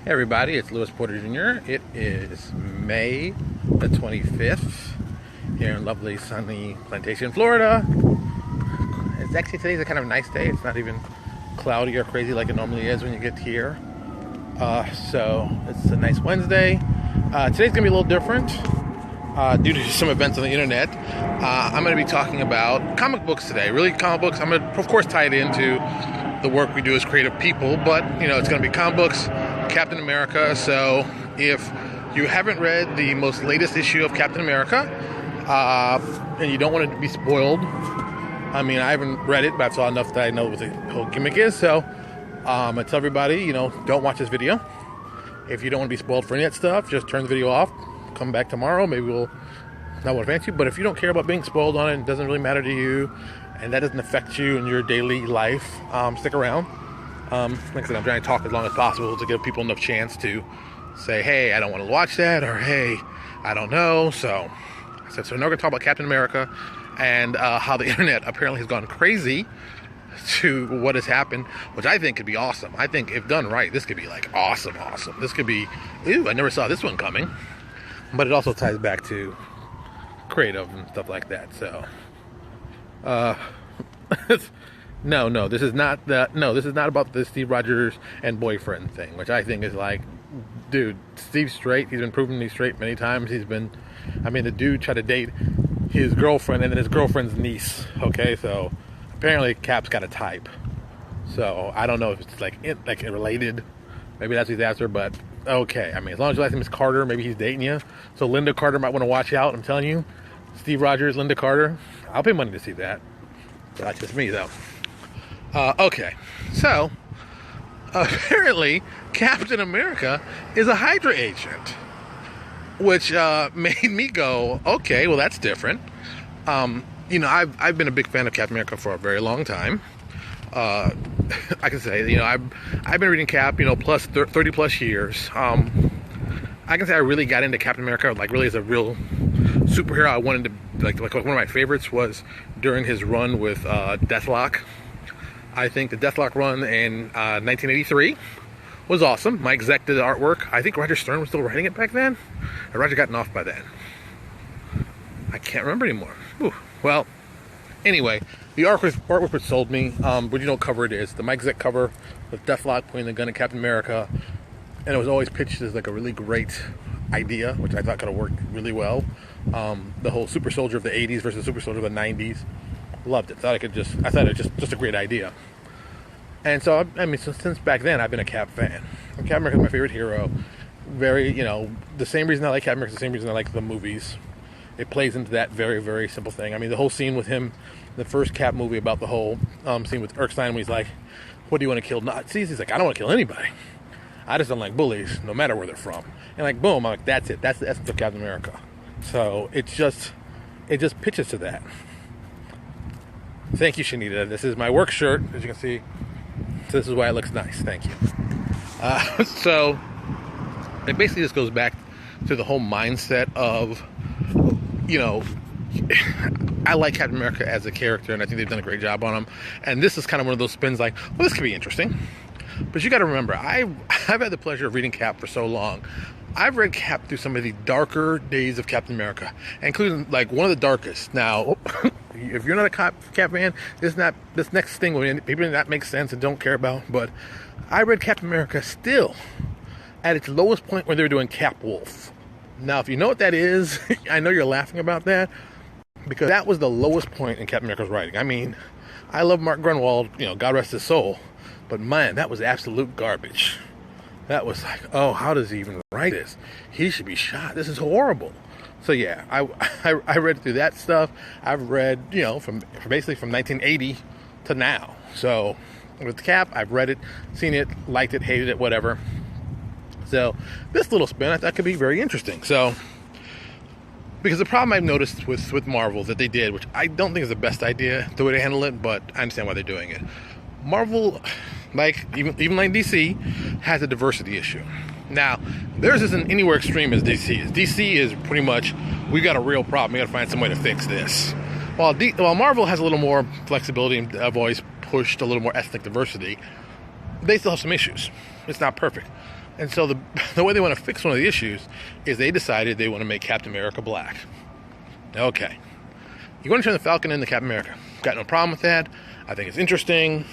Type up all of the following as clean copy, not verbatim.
Hey everybody, it's Lewis Porter Jr. It is May the 25th here in lovely sunny Plantation, Florida. It's actually, today's a kind of nice day. It's not even cloudy or crazy like it normally is when you get here. So it's a nice Wednesday. Today's gonna be a little different due to some events on the internet. I'm gonna be talking about comic books today. Really, comic books. I'm gonna, of course, tie it into the work we do as creative people, but it's gonna be comic books, Captain America. So if you haven't read the most latest issue of Captain America, and you don't want it to be spoiled, I mean, I haven't read it, but I saw enough that I know what the whole gimmick is. So I tell everybody, don't watch this video. If you don't want to be spoiled for any of that stuff, just turn the video off. Come back tomorrow. Maybe we'll not want to advance you. But if you don't care about being spoiled on it, it doesn't really matter to you, and that doesn't affect you in your daily life, stick around. Like I said, I'm trying to talk as long as possible to give people enough chance to say, hey, I don't want to watch that, or hey, I don't know. So I said, so now we're going to talk about Captain America and how the internet apparently has gone crazy to what has happened, which I think could be awesome. I think if done right, this could be like awesome. This could be, ooh, I never saw this one coming. But it also ties back to creative and stuff like that. So no, this is not about the Steve Rogers and boyfriend thing, which I think is like, dude, Steve's straight. He's been proven he's straight many times. The dude tried to date his girlfriend and then his girlfriend's niece. Okay, so apparently Cap's got a type. So I don't know if it's like related. Maybe that's his answer, but okay. I mean, as long as your last name is Carter, maybe he's dating you. So Linda Carter might want to watch out. I'm telling you, Steve Rogers, Linda Carter. I'll pay money to see that. But that's just me, though. Okay, so apparently Captain America is a Hydra agent, which made me go, okay, well that's different. I've been a big fan of Captain America for a very long time. I can say, I've been reading Cap, plus 30 plus years. I can say I really got into Captain America, like really as a real superhero. I wanted to, like one of my favorites was during his run with Deathlock. I think the Deathlock run in 1983 was awesome. Mike Zeck did the artwork. I think Roger Stern was still writing it back then. Or Roger gotten off by then. I can't remember anymore. Ooh. Well, anyway, the artwork which sold me, but you know what cover it is. The Mike Zeck cover with Deathlock pointing the gun at Captain America. And it was always pitched as like a really great idea, which I thought could have worked really well. The whole super soldier of the 80s versus super soldier of the 90s. Loved it. I thought it was just a great idea. And so, since back then, I've been a Cap fan. And Captain America is my favorite hero. Very, the same reason I like Captain America is the same reason I like the movies. It plays into that very, very simple thing. I mean, the whole scene with him, the first Cap movie about the whole scene with Erskine, when he's like, what do you want to kill Nazis? He's like, I don't want to kill anybody. I just don't like bullies, no matter where they're from. And like, boom, I'm like, that's it. That's the essence of Captain America. So it just pitches to that. Thank you, Shanita. This is my work shirt, as you can see. So this is why it looks nice. Thank you. So it basically just goes back to the whole mindset of, I like Captain America as a character, and I think they've done a great job on him. And this is kind of one of those spins like, well, this could be interesting. But you got to remember, I've had the pleasure of reading Cap for so long. I've read Cap through some of the darker days of Captain America, including like one of the darkest. Now, if you're not a Cap fan, this next thing will maybe not make sense and don't care about. But I read Captain America still at its lowest point when they were doing Cap Wolf. Now, if you know what that is, I know you're laughing about that, because that was the lowest point in Captain America's writing. I mean, I love Mark Grunwald, God rest his soul, but man, that was absolute garbage. That was like, oh, how does he even write this? He should be shot. This is horrible. So yeah, I read through that stuff. I've read, from basically from 1980 to now. So with Cap, I've read it, seen it, liked it, hated it, whatever. So this little spin, I thought could be very interesting. So, because the problem I've noticed with Marvel that they did, which I don't think is the best idea, the way they handle it, but I understand why they're doing it. Marvel, like even like DC, has a diversity issue. Now, theirs isn't anywhere extreme as DC is. DC is pretty much, we got a real problem. We got to find some way to fix this. While Marvel has a little more flexibility and have always pushed a little more ethnic diversity, they still have some issues. It's not perfect. And so the way they want to fix one of the issues is they decided they want to make Captain America black. Okay. You want to turn the Falcon into Captain America. Got no problem with that. I think it's interesting.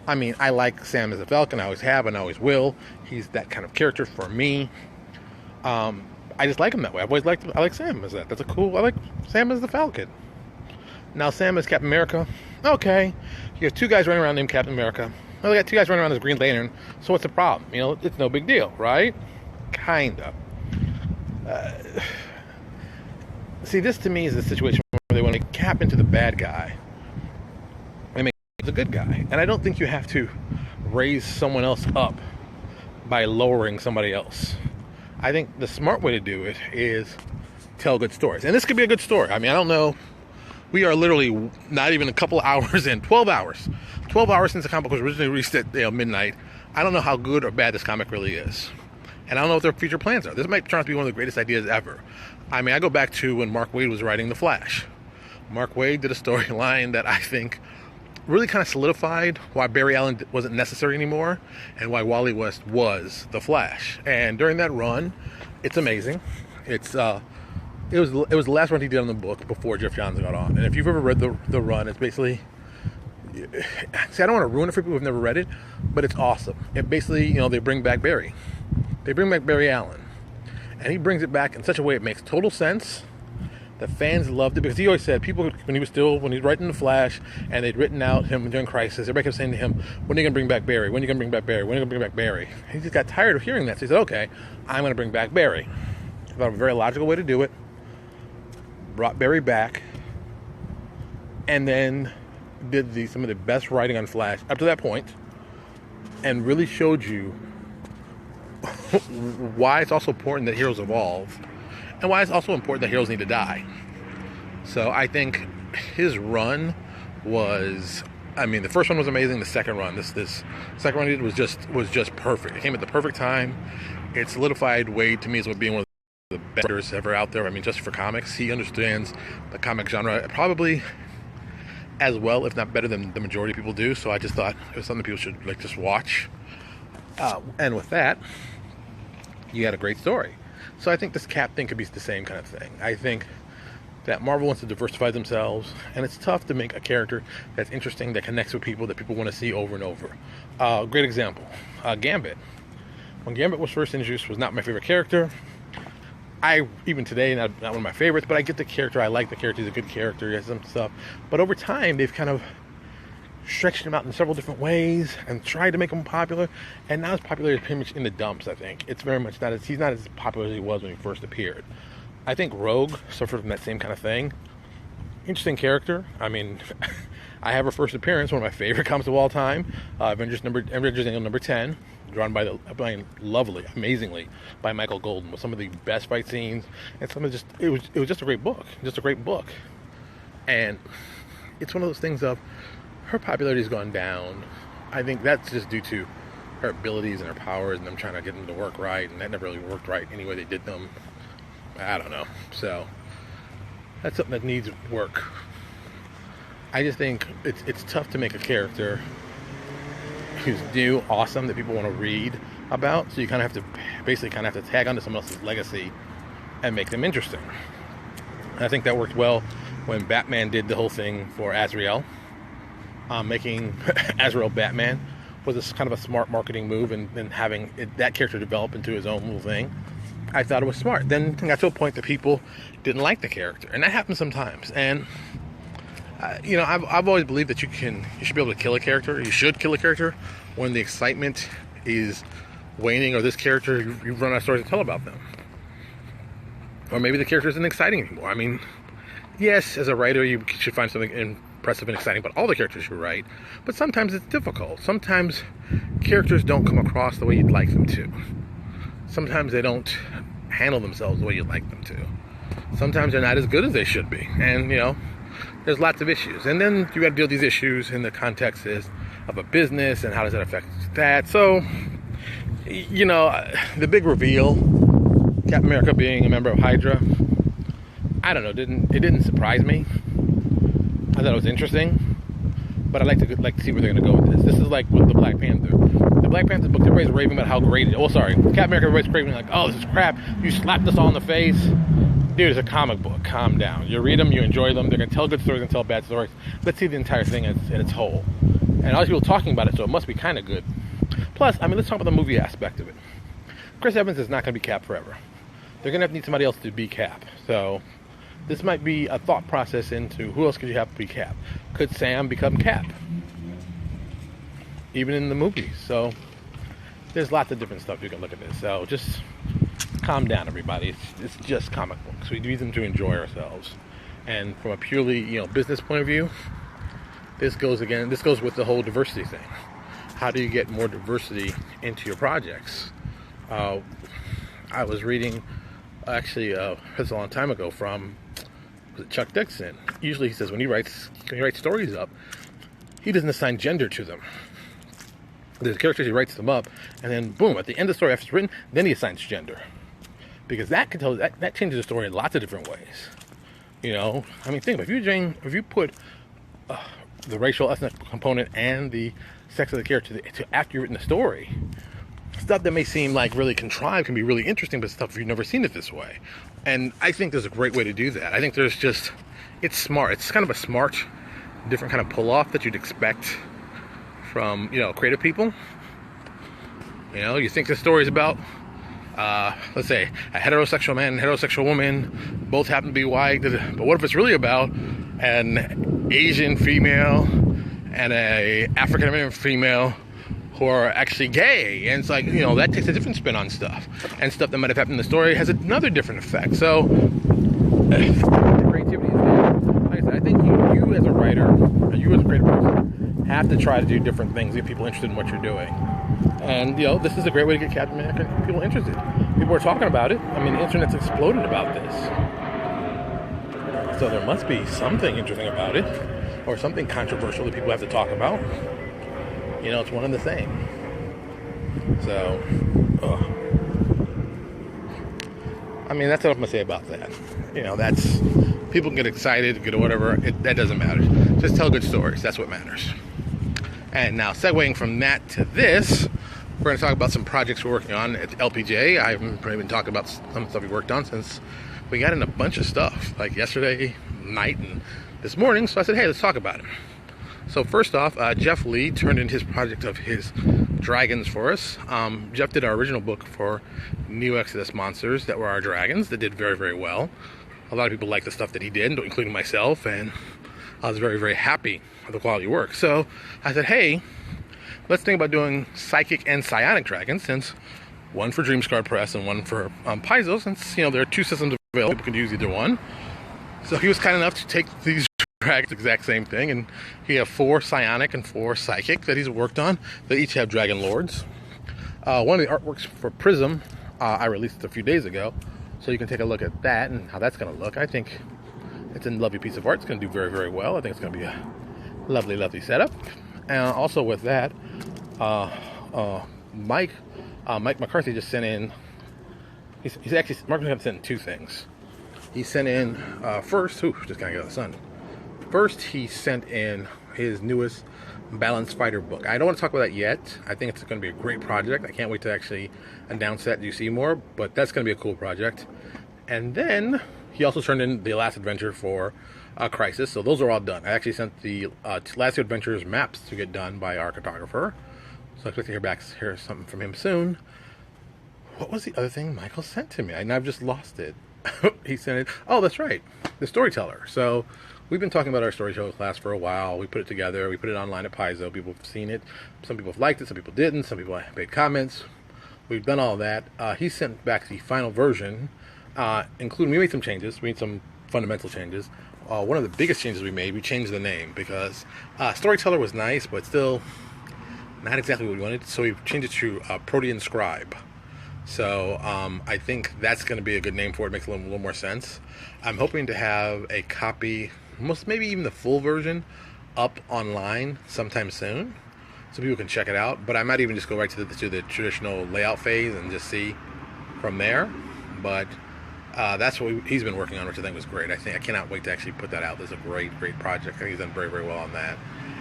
I mean, I like Sam as a Falcon. I always have and I always will. He's that kind of character for me. I just like him that way. I've always liked him. I like Sam as that. That's a cool... I like Sam as the Falcon. Now Sam as Captain America. Okay. You have two guys running around named Captain America. Well, they got two guys running around as Green Lantern. So what's the problem? You know, it's no big deal, right? Kinda. See, this to me is a situation where they want to Cap into the bad guy. I mean, he's a good guy. And I don't think you have to raise someone else up by lowering somebody else. I think the smart way to do it is tell good stories. And this could be a good story. I mean, I don't know. We are literally not even a couple hours in. 12 hours. 12 hours since the comic book was originally released at midnight. I don't know how good or bad this comic really is. And I don't know what their future plans are. This might turn out to be one of the greatest ideas ever. I mean, I go back to when Mark Waid was writing The Flash. Mark Waid did a storyline that I think really kind of solidified why Barry Allen wasn't necessary anymore and why Wally West was The Flash. And during that run, it's amazing. It was the last run he did on the book before Jeff Johns got on. And if you've ever read the run, it's basically... See, I don't want to ruin it for people who've never read it, but it's awesome. It basically, you know, they bring back Barry. They bring back Barry Allen. And he brings it back in such a way it makes total sense. The fans loved it because he always said people, when he was writing The Flash and they'd written out him during Crisis, everybody kept saying to him, when are you going to bring back Barry? When are you going to bring back Barry? When are you going to bring back Barry? He just got tired of hearing that. So he said, okay, I'm going to bring back Barry. I thought of a very logical way to do it. Brought Barry back. And then did some of the best writing on Flash up to that point. And really showed you why it's also important that heroes evolve. And why it's also important that heroes need to die. So I think his run was, I mean, the first one was amazing. The second run, this second run he did was just perfect. It came at the perfect time. It solidified Wade to me as being one of the best writers ever out there. I mean, just for comics, he understands the comic genre probably as well, if not better than the majority of people do. So I just thought it was something people should just watch. And with that, you had a great story. So I think this Cap thing could be the same kind of thing. I think that Marvel wants to diversify themselves, and it's tough to make a character that's interesting, that connects with people, that people want to see over and over. Great example, Gambit. When Gambit was first introduced, was not my favorite character. Even today, not one of my favorites, but I get the character. I like the character. He's a good character. He has some stuff. But over time, they've kind of stretched him out in several different ways and tried to make him popular, and now his popularity is pretty much in the dumps. I think it's very much he's not as popular as he was when he first appeared. I think Rogue suffered from that same kind of thing. Interesting character. I mean, I have her first appearance, one of my favorite comics of all time, Avengers Annual number 10, drawn by lovely, amazingly by Michael Golden, with some of the best fight scenes, and some of it was just a great book, and it's one of those things of her popularity has gone down. I think that's just due to her abilities and her powers and them trying to get them to work right, and that never really worked right any way they did them. I don't know. So that's something that needs work. I just think it's tough to make a character who's new, awesome, that people want to read about. So you kind of have to tag onto someone else's legacy and make them interesting. And I think that worked well when Batman did the whole thing for Azrael. Making Azrael Batman was a kind of a smart marketing move, and having that character develop into his own little thing. I thought it was smart. Then it got to a point that people didn't like the character, and that happens sometimes. And I've always believed that you should be able to kill a character. You should kill a character when the excitement is waning, or this character you've run out of stories to tell about them, or maybe the character isn't exciting anymore. I mean, yes, as a writer, you should find something impressive and exciting about all the characters you write, but sometimes it's difficult. Sometimes characters don't come across the way you'd like them to. Sometimes they don't handle themselves the way you'd like them to. Sometimes they're not as good as they should be, and there's lots of issues. And then you got to deal with these issues in the context of a business, and how does that affect that. So the big reveal, Captain America being a member of Hydra, I don't know, it didn't surprise me. I thought it was interesting, but I'd like to see where they're going to go with this. This is like with the Black Panther. The the Black Panther books, everybody's raving about how great it is. Oh, sorry, Captain America, everybody's raving like, oh, this is crap. You slapped us all in the face. Dude, it's a comic book. Calm down. You read them, you enjoy them. They're going to tell good stories and tell bad stories. Let's see the entire thing in its whole. And all these people talking about it, so it must be kind of good. Plus, I mean, let's talk about the movie aspect of it. Chris Evans is not going to be Cap forever. They're going to need somebody else to be Cap. So this might be a thought process into who else could you have to be Cap. Could Sam become Cap? Even in the movies. So there's lots of different stuff you can look at this. So just calm down, everybody. It's just comic books. We need them to enjoy ourselves. And from a purely, business point of view, this goes with the whole diversity thing. How do you get more diversity into your projects? I was reading, actually, that's a long time ago, from Chuck Dixon. Usually he says when he writes stories up, he doesn't assign gender to them. There's characters, he writes them up, and then boom, at the end of the story after it's written, then he assigns gender. Because that changes the story in lots of different ways. I mean, think about it. If you put the racial, ethnic component and the sex of the character to after you've written the story, stuff that may seem like really contrived can be really interesting, but stuff you've never seen it this way. And I think there's a great way to do that. I think it's smart. It's kind of a smart, different kind of pull-off that you'd expect from, creative people. You think the story is about, let's say, a heterosexual man and a heterosexual woman, both happen to be white, but what if it's really about an Asian female and a African American female who are actually gay? And it's like, that takes a different spin on stuff. And stuff that might have happened in the story has another different effect. So, the creativity is there. Like I said, I think you as a writer, or you as a creative person, have to try to do different things, get people interested in what you're doing. And, this is a great way to get Captain America people interested. People are talking about it. I mean, the internet's exploded about this. So there must be something interesting about it, or something controversial that people have to talk about. It's one and the same. So, I mean, that's what I'm going to say about that. That's, people can get excited, get whatever, that doesn't matter. Just tell good stories, that's what matters. And now, segueing from that to this, we're going to talk about some projects we're working on at LPJ. I haven't been talking about some stuff we worked on since we got in a bunch of stuff, like yesterday night and this morning, so I said, hey, let's talk about it. So first off, Jeff Lee turned in his project of his dragons for us. Jeff did our original book for New Exodus monsters that were our dragons, that did very, very well. A lot of people liked the stuff that he did, including myself, and I was very, very happy with the quality work. So I said, hey, let's think about doing psychic and psionic dragons, since one for Dreamscar Press and one for Paizo, since, there are two systems available, people can use either one. So he was kind enough to take these dragons, exact same thing, and he have 4 psionic and 4 psychic that he's worked on. They each have dragon lords. One of the artworks for Prism, I released a few days ago, so you can take a look at that and how that's going to look. I think it's a lovely piece of art. It's going to do very, very well. I think it's going to be a lovely, lovely setup. And also with that, Mike McCarthy just sent in. Mark McCarthy sent in 2 things. He sent in first. Just gotta get out of the sun. First, he sent in his newest Balanced Fighter book. I don't want to talk about that yet. I think it's going to be a great project. I can't wait to actually announce that you see more. But that's going to be a cool project. And then he also turned in the last adventure for Crisis. So those are all done. I actually sent the last 2 adventures maps to get done by our cartographer. So I expect to hear something from him soon. What was the other thing Michael sent to me? I've just lost it. He sent it. Oh, that's right. The Storyteller. So we've been talking about our storyteller class for a while. We put it together. We put it online at Paizo. People have seen it. Some people have liked it. Some people didn't. Some people made comments. We've done all that. He sent back the final version, including, we made some changes. We made some fundamental changes. One of the biggest changes we made, we changed the name, because Storyteller was nice, but still not exactly what we wanted. So we changed it to Protean Scribe. So I think that's going to be a good name for it. It makes a little more sense. I'm hoping to have a copy, maybe even the full version, up online sometime soon, so people can check it out. But I might even just go right to the traditional layout phase and just see from there. But that's what he's been working on, which I think was great. I cannot wait to actually put that out. This is a great, great project. I think he's done very, very well on that.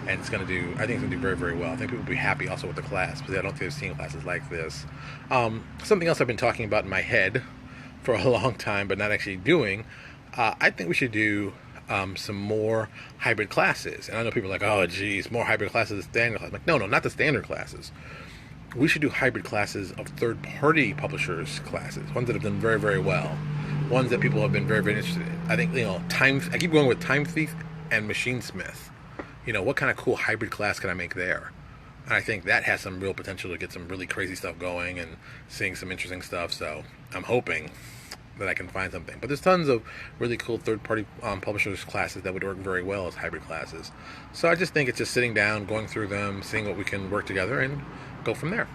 and it's going to do, I think it's going to do very, very well. I think people will be happy also with the class, because I don't think they've seen classes like this. Something else I've been talking about in my head for a long time, but not actually doing, I think we should do some more hybrid classes. And I know people are like, oh, geez, more hybrid classes than standard classes. I'm like, no, not the standard classes. We should do hybrid classes of third-party publishers' classes, ones that have done very, very well, ones that people have been very, very interested in. I think, I keep going with Time Thief and Machine Smith. What kind of cool hybrid class can I make there? And I think that has some real potential to get some really crazy stuff going and seeing some interesting stuff. So I'm hoping that I can find something. But there's tons of really cool third-party publishers classes that would work very well as hybrid classes. So I just think it's just sitting down, going through them, seeing what we can work together, and go from there.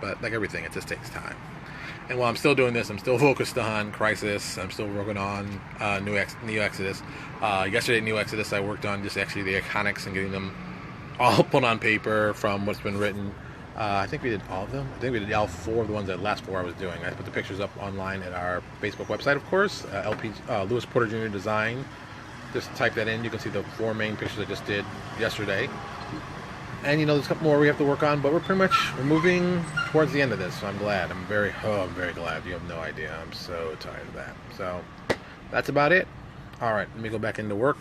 But like everything, it just takes time. And while I'm still doing this, I'm still focused on Crisis. I'm still working on New Exodus. Yesterday at New Exodus, I worked on just actually the iconics and getting them all put on paper from what's been written. I think we did all of them. I think we did all 4 of the ones that last 4 I was doing. I put the pictures up online at our Facebook website, of course, LPJ Lewis Porter Jr. Design. Just type that in. You can see the 4 main pictures I just did yesterday. And there's a couple more we have to work on, but we're moving towards the end of this, so I'm glad. I'm very glad. You have no idea. I'm so tired of that. So that's about it. All right, let me go back into work,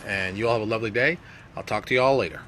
and you all have a lovely day. I'll talk to you all later.